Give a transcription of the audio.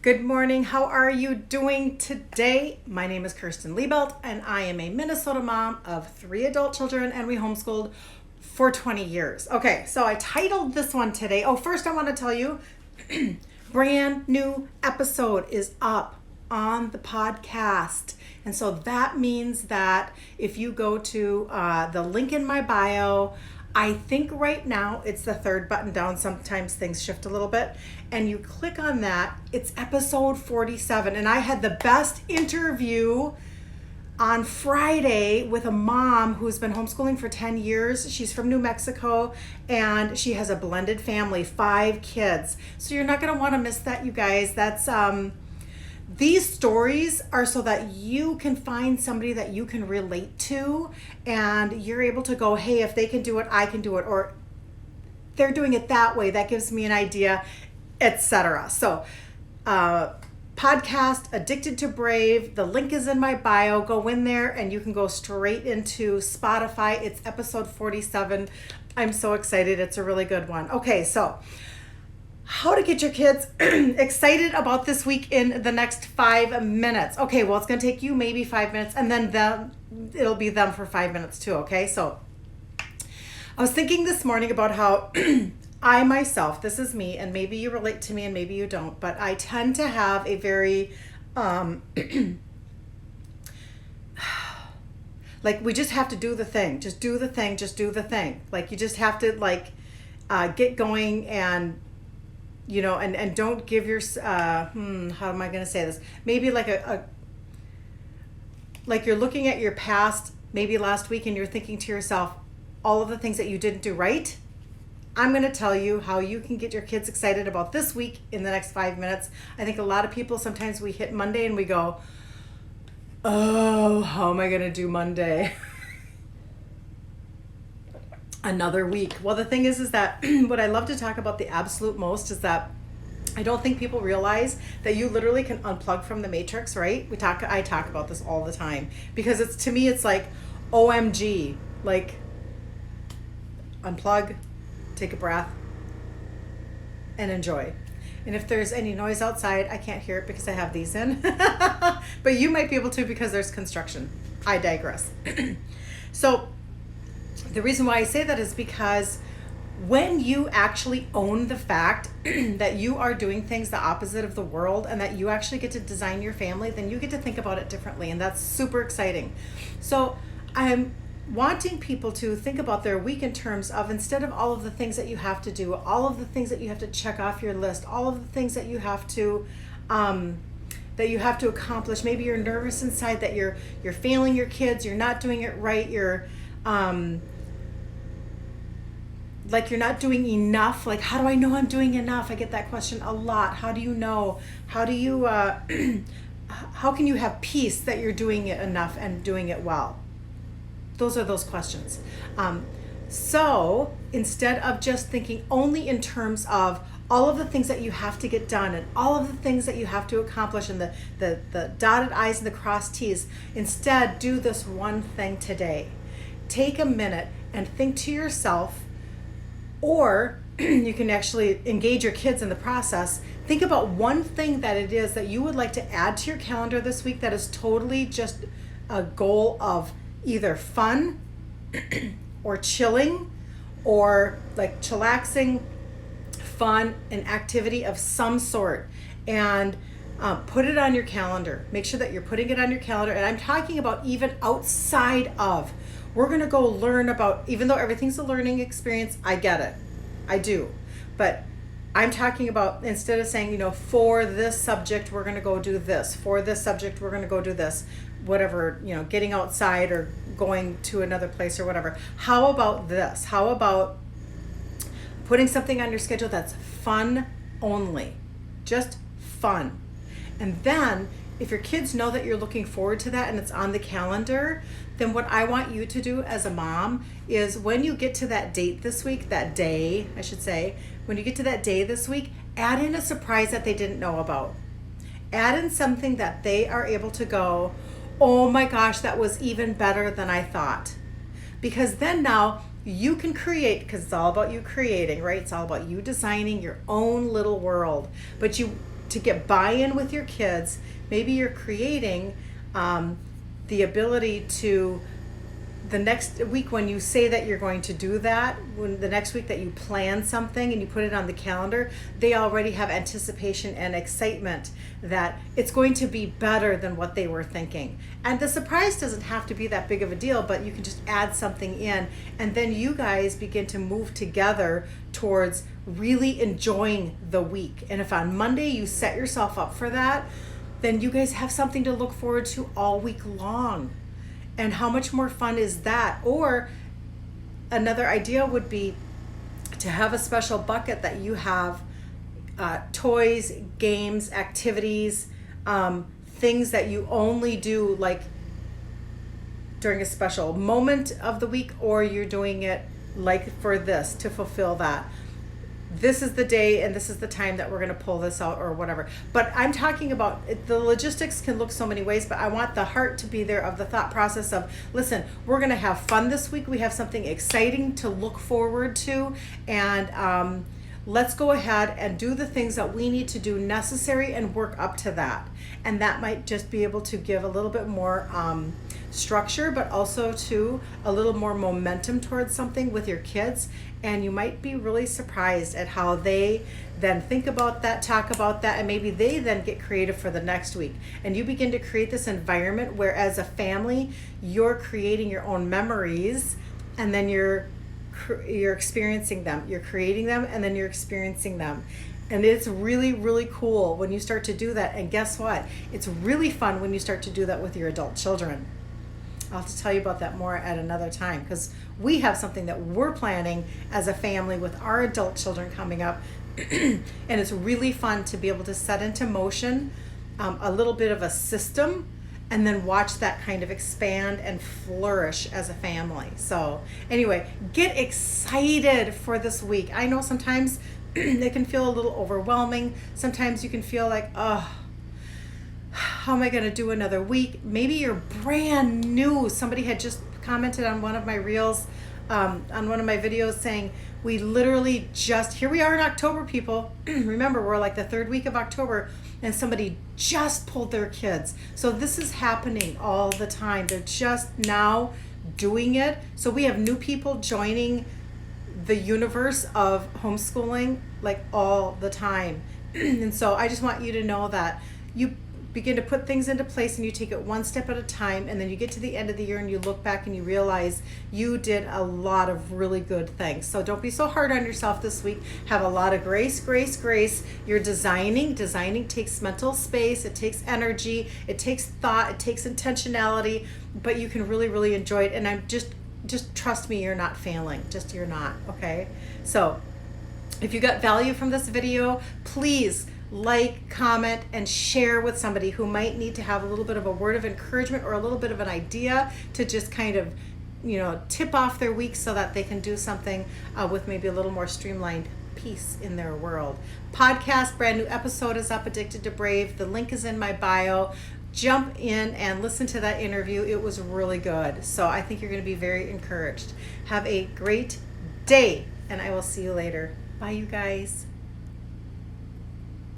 Good morning. How are you doing today? My name is Kirsten Liebelt, and I am a Minnesota mom of 3 adult children, and we homeschooled for 20 years. Okay, so I titled this one today. Oh, first I want to tell you, brand new episode is up on the podcast. And so that means that if you go to the link in my bio, I think right now it's the third button down. Sometimes things shift a little bit. And you click on that, it's episode 47. And I had the best interview on Friday with a mom who's been homeschooling for 10 years. She's from New Mexico and she has a blended family, 5 kids. So you're not going to want to miss that, you guys. That's these stories are so that you can find somebody that you can relate to and you're able to go, hey, if they can do it, I can do it, or they're doing it that way. That gives me an idea, etc. So podcast Addicted to Brave, the link is in my bio. Go in there and you can go straight into Spotify. It's episode 47. I'm so excited. It's a really good one. Okay, so how to get your kids excited about this week in the next 5 minutes. Okay, well, it's going to take you maybe 5 minutes, and then it'll be them for 5 minutes too, okay? So I was thinking this morning about how I myself, this is me, and maybe you relate to me and maybe you don't, but I tend to have a very, like, we just have to do the thing. Just do the thing. Just do the thing. Like, you just have to, like, get going and, you know, and don't give your, how am I going to say this? Maybe like like you're looking at your past, maybe last week, and you're thinking to yourself, all of the things that you didn't do right. I'm going to tell you how you can get your kids excited about this week in the next 5 minutes. I think a lot of people, sometimes we hit Monday and we go, oh, how am I going to do Monday? Another week. Well, the thing is that what I love to talk about the absolute most is that I don't think people realize that you literally can unplug from the matrix, right? I talk about this all the time because it's, to me, it's like OMG, like unplug, take a breath, and enjoy. And if there's any noise outside, I can't hear it because I have these in, but you might be able to because there's construction. I digress. So the reason why I say that is because when you actually own the fact that you are doing things the opposite of the world and that you actually get to design your family, then you get to think about it differently, and that's super exciting. So I'm wanting people to think about their week in terms of, instead of all of the things that you have to do, all of the things that you have to check off your list, all of the things that you have to accomplish. Maybe you're nervous inside that you're failing your kids, you're not doing it right, you're like you're not doing enough. Like, how do I know I'm doing enough? I get that question a lot. How do you know? How do you how can you have peace that you're doing it enough and doing it well? Those are those questions. So instead of just thinking only in terms of all of the things that you have to get done and all of the things that you have to accomplish and the dotted I's and the crossed T's, instead do this one thing today. Take a minute and think to yourself, or you can actually engage your kids in the process. Think about one thing that it is that you would like to add to your calendar this week that is totally just a goal of either fun or chilling or like chillaxing, fun, an activity of some sort, and put it on your calendar. Make sure that you're putting it on your calendar. And I'm talking about even outside of, we're going to go learn about, even though everything's a learning experience, I get it. I do. But I'm talking about, instead of saying, you know, for this subject, we're going to go do this. For this subject, we're going to go do this. Whatever, you know, getting outside or going to another place or whatever. How about this? How about putting something on your schedule that's fun only? Just fun. And then if your kids know that you're looking forward to that and it's on the calendar, then what I want you to do as a mom is, when you get to that date this week, that day, I should say, when you get to that day this week, add in a surprise that they didn't know about. Add in something that they are able to go, oh my gosh, that was even better than I thought. Because then now you can create, because it's all about you creating, right? It's all about you designing your own little world. But you to get buy-in with your kids. Maybe you're creating the ability to, the next week when you say that you're going to do that, when the next week that you plan something and you put it on the calendar, they already have anticipation and excitement that it's going to be better than what they were thinking. And the surprise doesn't have to be that big of a deal, but you can just add something in, and then you guys begin to move together towards really enjoying the week. And if on Monday you set yourself up for that, then you guys have something to look forward to all week long. And how much more fun is that? Or another idea would be to have a special bucket that you have toys, games, activities, things that you only do like during a special moment of the week, or you're doing it like for this to fulfill that. This is the day and this is the time that we're going to pull this out or whatever. But I'm talking about the logistics can look so many ways, but I want the heart to be there of the thought process of, listen, we're going to have fun this week. We have something exciting to look forward to. And let's go ahead and do the things that we need to do necessary and work up to that. And that might just be able to give a little bit more structure, but also to a little more momentum towards something with your kids. And you might be really surprised at how they then think about that, talk about that, and maybe they then get creative for the next week. And you begin to create this environment where as a family, you're creating your own memories, and then you're experiencing them. You're creating them, and then you're experiencing them. And it's really, really cool when you start to do that. And guess what? It's really fun when you start to do that with your adult children. I'll have to tell you about that more at another time, because we have something that we're planning as a family with our adult children coming up. And it's really fun to be able to set into motion a little bit of a system, and then watch that kind of expand and flourish as a family. So anyway, get excited for this week. I know sometimes it can feel a little overwhelming. Sometimes you can feel like, oh, how am I going to do another week? Maybe you're brand new. Somebody had just commented on one of my reels, on one of my videos, saying we literally just, here we are in October, people. Remember, we're like the third week of October, and somebody just pulled their kids. So this is happening all the time. They're just now doing it. So we have new people joining the universe of homeschooling like all the time. And so I just want you to know that you begin to put things into place, and you take it one step at a time, and then you get to the end of the year and you look back and you realize you did a lot of really good things. So don't be so hard on yourself this week. Have a lot of grace, grace, grace. You're designing takes mental space, it takes energy, it takes thought, it takes intentionality, but you can really, really enjoy it. And I'm just trust me, you're not failing. Just you're not, okay? So if you got value from this video, please like, comment, and share with somebody who might need to have a little bit of a word of encouragement or a little bit of an idea to just kind of, tip off their week so that they can do something with maybe a little more streamlined peace in their world. Podcast, brand new episode is up, Addicted to Brave. The link is in my bio. Jump in and listen to that interview. It was really good. So I think you're going to be very encouraged. Have a great day, and I will see you later. Bye, you guys.